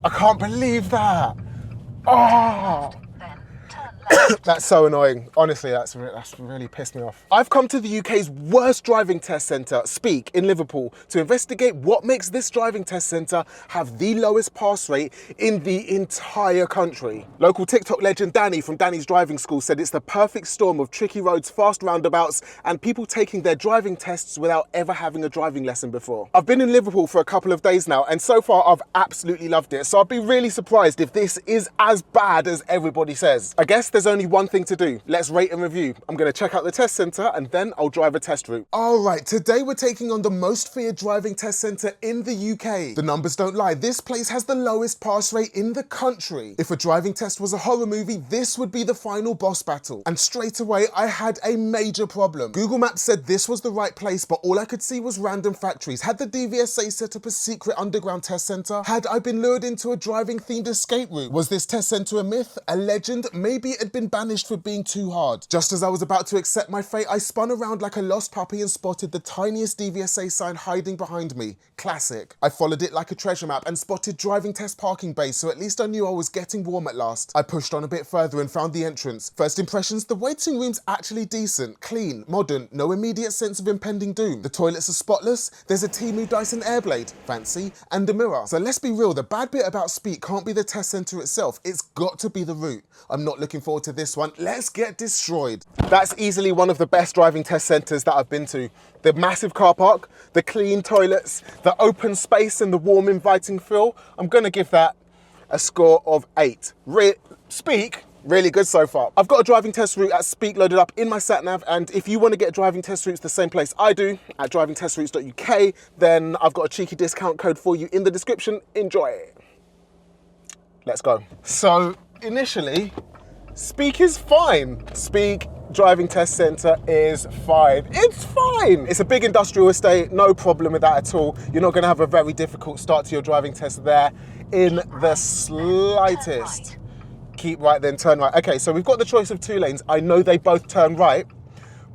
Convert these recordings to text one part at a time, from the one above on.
I can't believe that. Oh. That's so annoying. Honestly, that's really pissed me off. I've come to the UK's worst driving test centre, Speke, in Liverpool, to investigate what makes this driving test centre have the lowest pass rate in the entire country. Local TikTok legend Danny from Danny's Driving School said it's the perfect storm of tricky roads, fast roundabouts, and people taking their driving tests without ever having a driving lesson before. I've been in Liverpool for a couple of days now, and so far I've absolutely loved it, so I'd be really surprised if this is as bad as everybody says. I guess there's only one thing to do. Let's rate and review. I'm going to check out the test centre and then I'll drive a test route. All right, today we're taking on the most feared driving test centre in the UK. The numbers don't lie. This place has the lowest pass rate in the country. If a driving test was a horror movie, this would be the final boss battle. And straight away, I had a major problem. Google Maps said this was the right place, but all I could see was random factories. Had the DVSA set up a secret underground test centre? Had I been lured into a driving themed escape route? Was this test centre a myth? A legend? Maybe it had been banished for being too hard. Just as I was about to accept my fate, I spun around like a lost puppy and spotted the tiniest DVSA sign hiding behind me. Classic. I followed it like a treasure map and spotted driving test parking base, so at least I knew I was getting warm at last. I pushed on a bit further and found the entrance. First impressions, the waiting room's actually decent, clean, modern, no immediate sense of impending doom. The toilets are spotless, there's a Temu Dyson Airblade, fancy, and a mirror. So let's be real, the bad bit about Speke can't be the test centre itself, it's got to be the route. I'm not looking forward to this one. Let's get destroyed. That's easily one of the best driving test centres that I've been to. The massive car park, the clean toilets, the open space and the warm inviting feel. I'm going to give that a score of 8. Speke, really good so far. I've got a driving test route at Speke loaded up in my sat-nav, and if you want to get driving test routes the same place I do, at drivingtestrates.uk, then I've got a cheeky discount code for you in the description. Enjoy it. Let's go. So initially, Speke is fine. Speke Driving Test Centre is fine. It's fine. It's a big industrial estate, no problem with that at all. You're not going to have a very difficult start to your driving test there in the slightest. Keep right, then turn right. Okay, so we've got the choice of 2 lanes. I know they both turn right,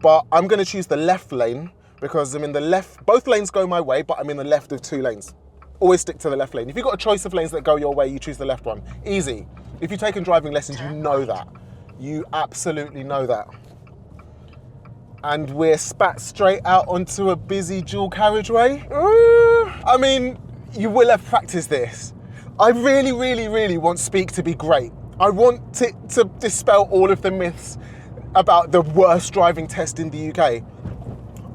but I'm going to choose the left lane because I'm in the left. Both lanes go my way, but I'm in the left of 2 lanes. Always stick to the left lane. If you've got a choice of lanes that go your way, you choose the left one. Easy. If you've taken driving lessons, you know that. You absolutely know that. And we're spat straight out onto a busy dual carriageway. I mean, you will have practiced this. I really, really, really want Speke to be great. I want it to dispel all of the myths about the worst driving test in the UK.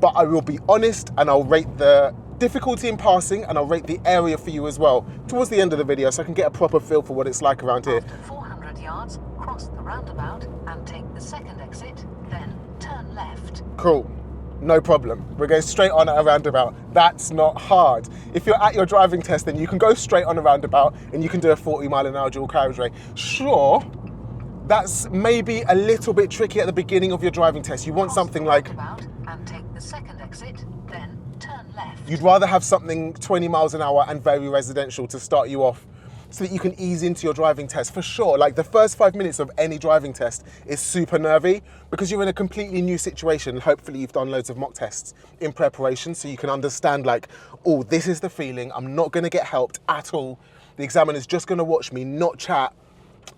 But I will be honest and I'll rate the difficulty in passing and I'll rate the area for you as well towards the end of the video so I can get a proper feel for what it's like around here. After 400 yards, cross the roundabout and take the second exit, then turn left. Cool, no problem. We're going straight on at a roundabout. That's not hard. If you're at your driving test, then you can go straight on a roundabout and you can do a 40-mile-an-hour dual carriageway. Sure, that's maybe a little bit tricky at the beginning of your driving test. You want something like... and take the second exit, then turn left. You'd rather have something 20 miles an hour and very residential to start you off so that you can ease into your driving test for sure. Like the first 5 minutes of any driving test is super nervy because you're in a completely new situation. Hopefully you've done loads of mock tests in preparation so you can understand like, oh, this is the feeling. I'm not gonna get helped at all. The examiner's just gonna watch me, not chat.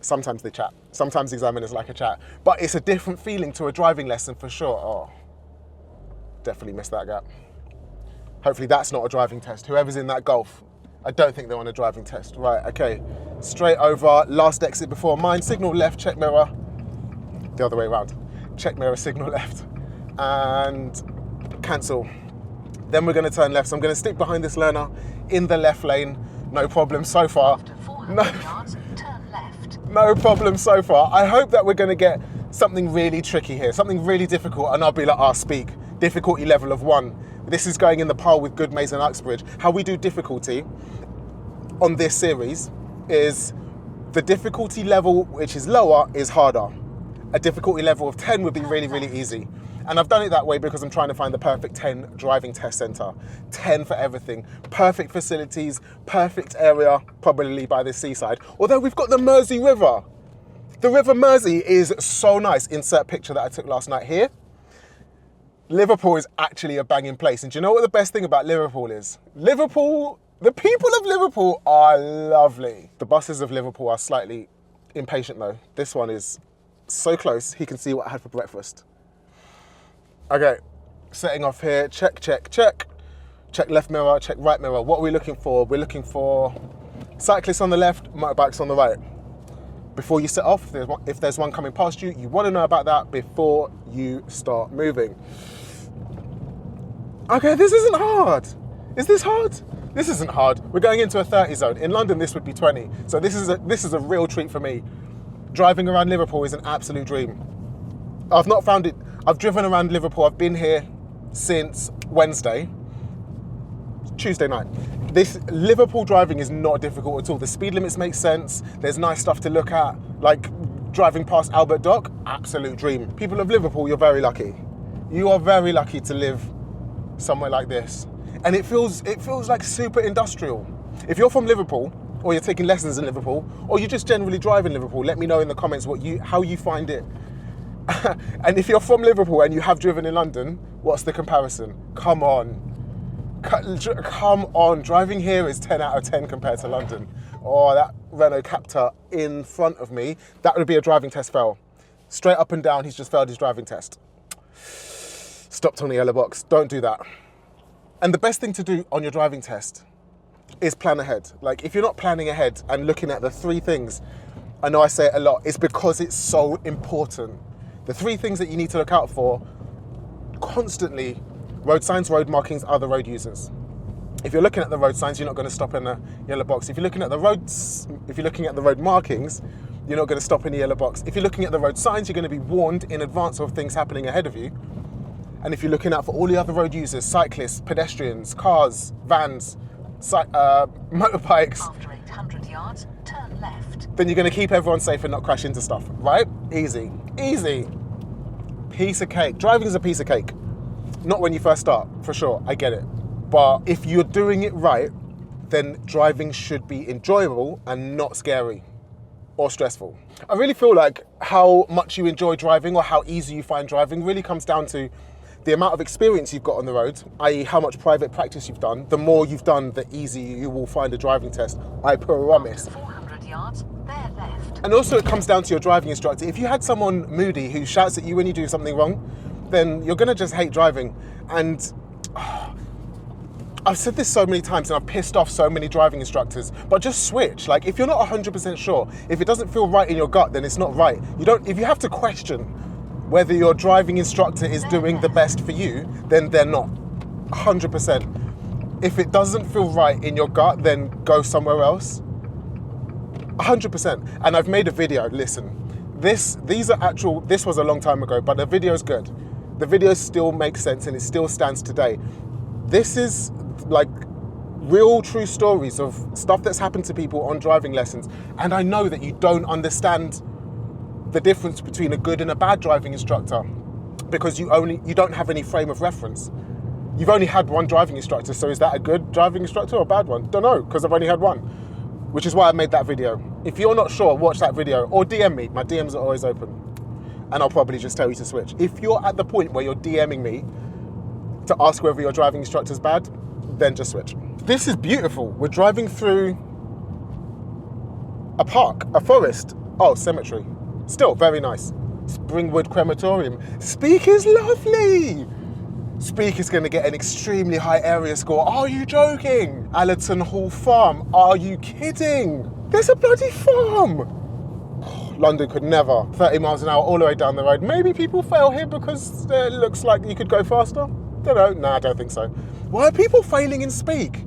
Sometimes they chat. Sometimes examiners like a chat. But it's a different feeling to a driving lesson for sure. Oh, definitely missed that gap. Hopefully that's not a driving test. Whoever's in that Golf, I don't think they're on a driving test. Right, okay. Straight over, last exit before mine. Signal left, check mirror. The other way around. Check mirror, signal left. And cancel. Then we're gonna turn left. So I'm gonna stick behind this learner in the left lane. No problem so far. After 400 yards, turn left. No problem so far. I hope that we're gonna get something really tricky here, something really difficult, and I'll be like, ah, Speke, difficulty level of 1. This is going in the pile with Good Maze and Uxbridge. How we do difficulty on this series is the difficulty level which is lower is harder. A difficulty level of 10 would be really, really easy. And I've done it that way because I'm trying to find the perfect 10 driving test centre. 10 for everything. Perfect facilities, perfect area, probably by the seaside. Although we've got the Mersey River. The River Mersey is so nice. Insert picture that I took last night here. Liverpool is actually a banging place. And do you know what the best thing about Liverpool is? Liverpool The people of Liverpool are lovely. The buses of Liverpool are slightly impatient though. This one is so close, he can see what I had for breakfast. Okay, setting off here, check, check, check. Check left mirror, check right mirror. What are we looking for? We're looking for cyclists on the left, motorbikes on the right. Before you set off, if there's one coming past you, you want to know about that before you start moving. Okay, this isn't hard. Is this hard? This isn't hard. We're going into a 30 zone. In London, this would be 20. So this is a real treat for me. Driving around Liverpool is an absolute dream. I've not found it. I've driven around Liverpool. I've been here since Wednesday. Tuesday night. This Liverpool driving is not difficult at all. The speed limits make sense. There's nice stuff to look at, like driving past Albert Dock, absolute dream. People of Liverpool, you're very lucky. You are very lucky to live somewhere like this. And it feels like super industrial. If you're from Liverpool, or you're taking lessons in Liverpool, or you just generally drive in Liverpool, let me know in the comments how you find it. And if you're from Liverpool and you have driven in London, what's the comparison? Come on. Come on, driving here is 10 out of 10 compared to London. Oh, that Renault Captur in front of me, that would be a driving test fail. Straight up and down, he's just failed his driving test. Stopped on the yellow box, don't do that. And the best thing to do on your driving test is plan ahead. Like if you're not planning ahead and looking at the three things, I know I say it a lot, it's because it's so important. The three things that you need to look out for constantly: road signs, road markings, other road users. If you're looking at the road signs, you're not going to stop in the yellow box. If you're looking at the road markings, you're not going to stop in the yellow box. If you're looking at the road signs, you're going to be warned in advance of things happening ahead of you. And if you're looking out for all the other road users, cyclists, pedestrians, cars, vans, motorbikes, After 800 yards, turn left. then you're going to keep everyone safe and not crash into stuff, right? Easy, easy. Piece of cake. Driving is a piece of cake. Not when you first start, for sure, I get it. But if you're doing it right, then driving should be enjoyable and not scary or stressful. I really feel like how much you enjoy driving or how easy you find driving really comes down to the amount of experience you've got on the road, i.e. how much private practice you've done. The more you've done, the easier you will find a driving test, I promise. After 400 yards, bear left. And also it comes down to your driving instructor. If you had someone moody who shouts at you when you do something wrong, then you're gonna just hate driving. And I've said this so many times and I've pissed off so many driving instructors, but just switch. Like if you're not 100% sure, if it doesn't feel right in your gut, then it's not right. If you have to question whether your driving instructor is doing the best for you, then they're not, 100%. If it doesn't feel right in your gut, then go somewhere else, 100%. And I've made a video, listen, this was a long time ago, but the video's good. The video still makes sense and it still stands today. This is like real true stories of stuff that's happened to people on driving lessons. And I know that you don't understand the difference between a good and a bad driving instructor because you don't have any frame of reference. You've only had one driving instructor, so is that a good driving instructor or a bad one? Don't know, because I've only had one, which is why I made that video. If you're not sure, watch that video or DM me. My DMs are always open and I'll probably just tell you to switch. If you're at the point where you're DMing me to ask whether your driving instructor's bad, then just switch. This is beautiful. We're driving through a park, a forest. Oh, cemetery. Still very nice. Springwood Crematorium. Speke is lovely. Speke is going to get an extremely high area score. Are you joking? Allerton Hall Farm. Are you kidding? There's a bloody farm. London could never. 30 miles an hour all the way down the road. Maybe people fail here because it looks like you could go faster. Don't know. No, I don't think so. Why are people failing in Speke?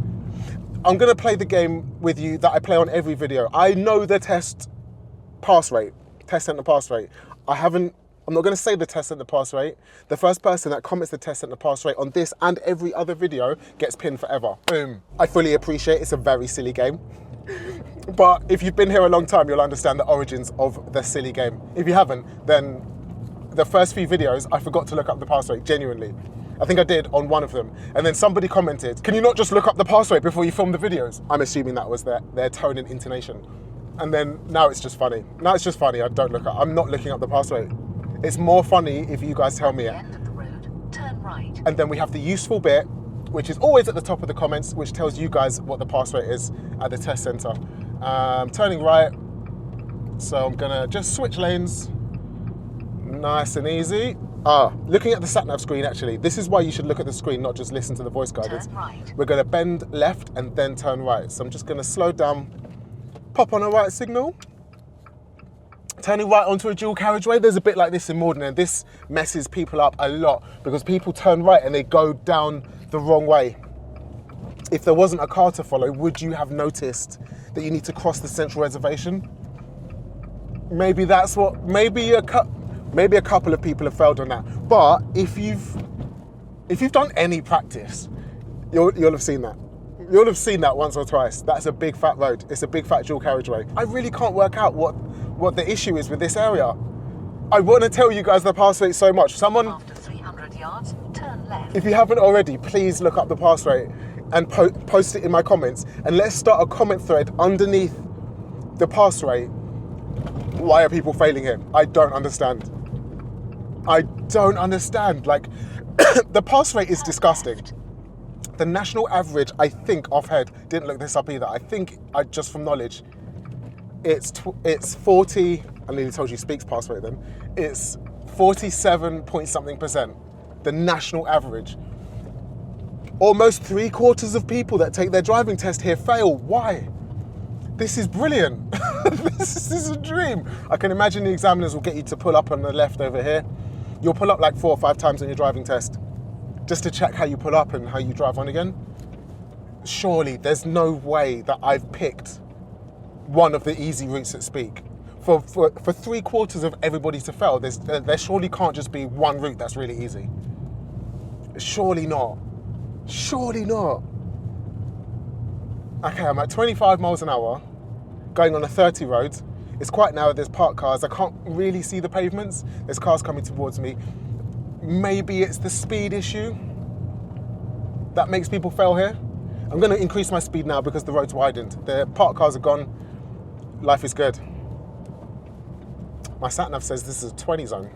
I'm going to play the game with you that I play on every video. I know the test centre pass rate. I'm not going to say the test centre pass rate. The first person that comments the test centre pass rate on this and every other video gets pinned forever. Boom. I fully appreciate it's a very silly game. But if you've been here a long time, you'll understand the origins of the silly game. If you haven't, then the first few videos, I forgot to look up the pass rate, genuinely. I think I did on one of them. And then somebody commented, can you not just look up the pass rate before you film the videos? I'm assuming that was their tone and intonation. And then now it's just funny. Now it's just funny, I'm not looking up the pass rate. It's more funny if you guys tell me it. End of the road, turn right. And then we have the useful bit which is always at the top of the comments, which tells you guys what the pass rate is at the test centre. Turning right, so I'm gonna just switch lanes, nice and easy. Looking at the sat nav screen, actually, this is why you should look at the screen, not just listen to the voice guidance. Turn right. We're gonna bend left and then turn right. So I'm just gonna slow down, pop on a right signal. Turning right onto a dual carriageway, there's a bit like this in Morden, and this messes people up a lot because people turn right and they go down the wrong way. If there wasn't a car to follow, would you have noticed that you need to cross the central reservation? Maybe that's what, maybe a couple of people have failed on that. But if you've done any practice, you'll have seen that. You'll have seen that once or twice. That's a big fat road. It's a big fat dual carriageway. I really can't work out what the issue is with this area. I want to tell you guys the pass rate so much. Someone, After 300 yards, turn left. if you haven't already, please look up the pass rate and post it in my comments. And let's start a comment thread underneath the pass rate. Why are people failing here? I don't understand. I don't understand. Like, the pass rate is disgusting. The national average, I think, off head, didn't look this up either. I think, just from knowledge, it's 40, I nearly told you Speke's pass rate then. It's 47 point something %, the national average. Almost 3/4 of people that take their driving test here fail. Why? This is brilliant. This is a dream. I can imagine the examiners will get you to pull up on the left over here. You'll pull up like 4 or 5 times on your driving test just to check how you pull up and how you drive on again. Surely there's no way that I've picked one of the easy routes at Speke. For 3/4 of everybody to fail, there surely can't just be one route that's really easy. Surely not. Surely not. Okay, I'm at 25 miles an hour, going on a 30 road. It's quite narrow, there's parked cars. I can't really see the pavements. There's cars coming towards me. Maybe it's the speed issue that makes people fail here. I'm gonna increase my speed now because the road's widened. The parked cars are gone. Life is good. My sat nav says this is a 20 zone.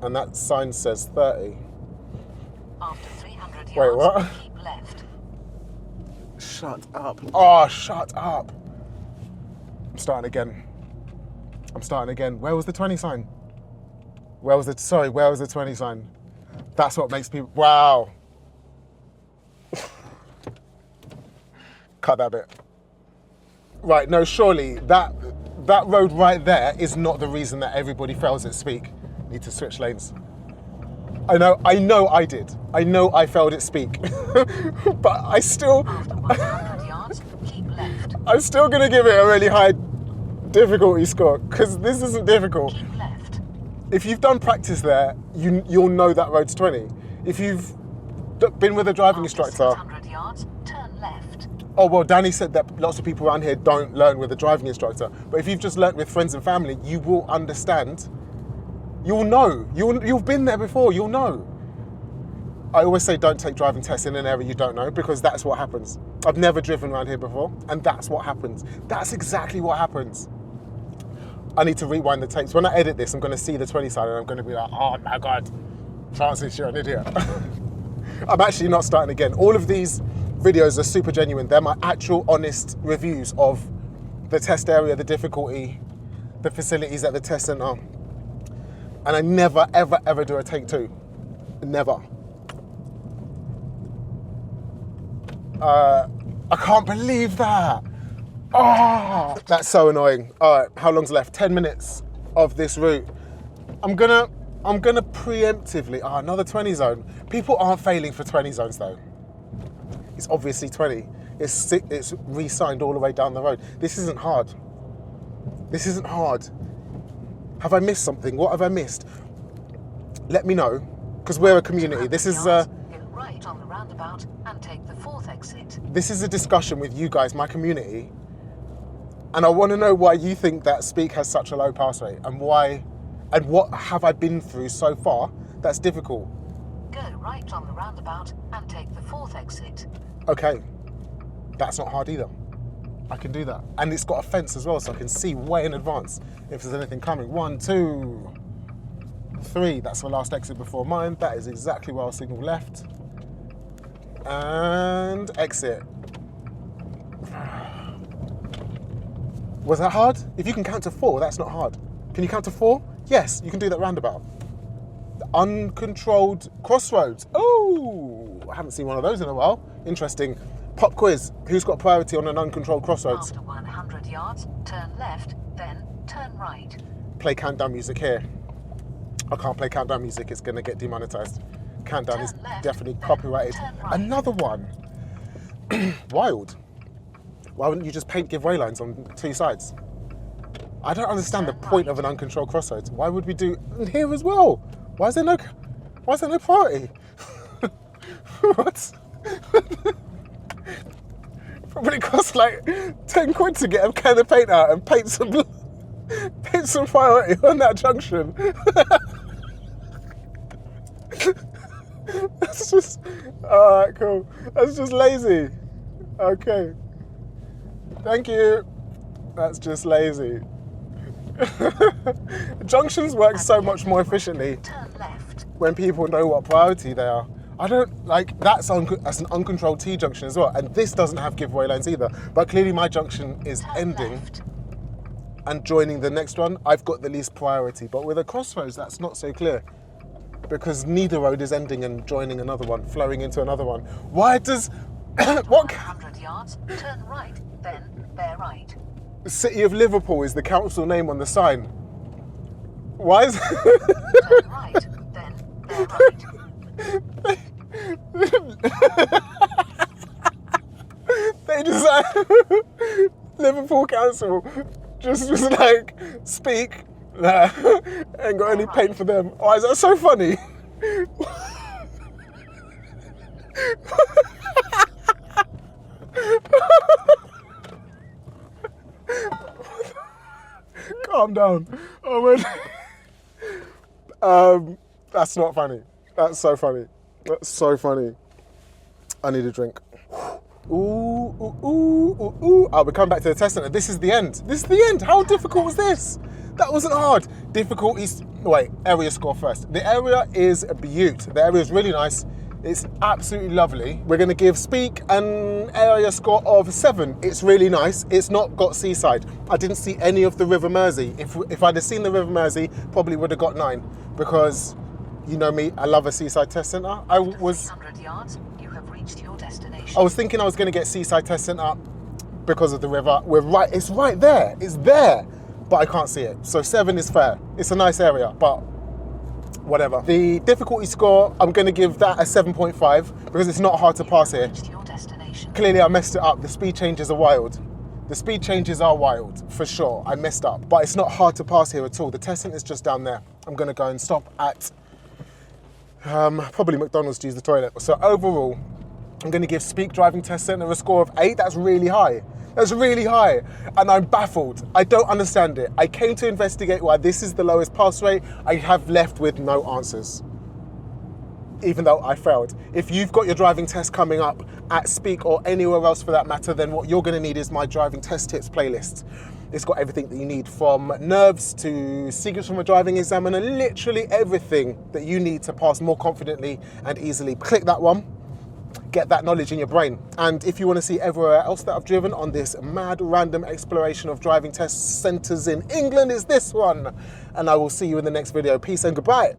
And that sign says 30. After 300 yards, Wait, what? keep left. Shut up. Oh, shut up. I'm starting again. Where was the 20 sign? Where was the 20 sign? That's what makes people, wow. Cut that bit. Right, no, surely that road right there is not the reason that everybody fails at Speke. Need to switch lanes. I know I did. I know I failed at Speke. But I still, After 100 yards, keep left. I'm still gonna give it a really high difficulty score because this isn't difficult. Keep left. If you've done practice there, you'll know that road's 20. If you've been with a driving After instructor, 600 yards, turn left. oh well, Danny said that lots of people around here don't learn with a driving instructor. But if you've just learnt with friends and family, you will understand. You'll know. You've been there before. You'll know. I always say don't take driving tests in an area you don't know because that's what happens. I've never driven around here before, and that's what happens. That's exactly what happens. I need to rewind the tapes. When I edit this, I'm going to see the 20 sign and I'm going to be like, oh my God, Francis, you're an idiot. I'm actually not starting again. All of these videos are super genuine. They're my actual honest reviews of the test area, the difficulty, the facilities at the test centre. And I never, ever, ever do a take 2. Never. I can't believe that. Oh, that's so annoying. All right, how long's left? 10 minutes of this route. I'm gonna preemptively, another 20 zone. People aren't failing for 20 zones though. It's obviously 20. It's re-signed all the way down the road. This isn't hard. This isn't hard. Have I missed something? What have I missed? Let me know, because we're a community. This is Go right on the roundabout and take the 4th exit. this is a discussion with you guys, my community, and I want to know why you think that Speke has such a low pass rate, and why, and what have I been through so far that's difficult. Go right on the roundabout and take the 4th exit. Okay, that's not hard either. I can do that. And it's got a fence as well, so I can see way in advance if there's anything coming. 1, 2. 3, that's the last exit before mine. That is exactly where I'll signal left. And exit. Was that hard? If you can count to 4, that's not hard. Can you count to 4? Yes, you can do that roundabout. The uncontrolled crossroads. Oh, I haven't seen one of those in a while. Interesting. Pop quiz. Who's got priority on an uncontrolled crossroads? After 100 yards, turn left, then turn right. Play countdown music here. I can't play countdown music, it's gonna get demonetized. Countdown Turn is left, definitely then copyrighted. turn right. Another one. Wild. Why wouldn't you just paint giveaway lines on 2 sides? I don't understand the Turn point right. of an uncontrolled crossroads. Why would we do here as well? Why is there no priority? What? But it costs like 10 quid to get a can of paint out and paint some priority on that junction. That's just, alright, cool. That's just lazy. Okay. Thank you. That's just lazy. Junctions work so much more efficiently Turn left. when people know what priority they are. I don't like that's an uncontrolled T junction as well, and this doesn't have giveaway lanes either. But clearly my junction is Turn ending left. and joining the next one. I've got the least priority, but with a crossroads that's not so clear because neither road is ending and joining another one, flowing into another one. Why does what 100 yards, turn right, then bear right. City of Liverpool is the council name on the sign? Why is Turn right, then bear right. they just Liverpool Council just was like, Speke, nah, ain't got any paint for them. Why is that so funny? Calm down. Oh man. That's not funny. That's so funny. That's so funny. I need a drink. Ooh, ooh, ooh, ooh, ooh. Oh, we're coming back to the test centre. This is the end. This is the end. How difficult was this? That wasn't hard. Difficulties. Wait, area score first. The area is a beaut. The area is really nice. It's absolutely lovely. We're going to give Speke an area score of 7. It's really nice. It's not got seaside. I didn't see any of the River Mersey. If I'd have seen the River Mersey, probably would have got 9 because you know me, I love a seaside test centre. After 300 yards, you have reached your destination. I was thinking I was going to get seaside test centre because of the river. We're right. It's right there. It's there, but I can't see it. So 7 is fair. It's a nice area, but whatever. The difficulty score, I'm going to give that a 7.5 because it's not hard to pass here. Reached your destination. Clearly I messed it up. The speed changes are wild. The speed changes are wild, for sure. I messed up, but it's not hard to pass here at all. The test centre is just down there. I'm going to go and stop at probably McDonald's to use the toilet. So overall, I'm going to give Speke Driving Test Centre a score of 8. That's really high. That's really high. And I'm baffled. I don't understand it. I came to investigate why this is the lowest pass rate. I have left with no answers, even though I failed. If you've got your driving test coming up at Speke or anywhere else for that matter, then what you're going to need is my driving test tips playlist. It's got everything that you need, from nerves to secrets from a driving examiner, literally everything that you need to pass more confidently and easily. Click that one, get that knowledge in your brain. And if you want to see everywhere else that I've driven on this mad random exploration of driving test centres in England, is this one. And I will see you in the next video. Peace and goodbye.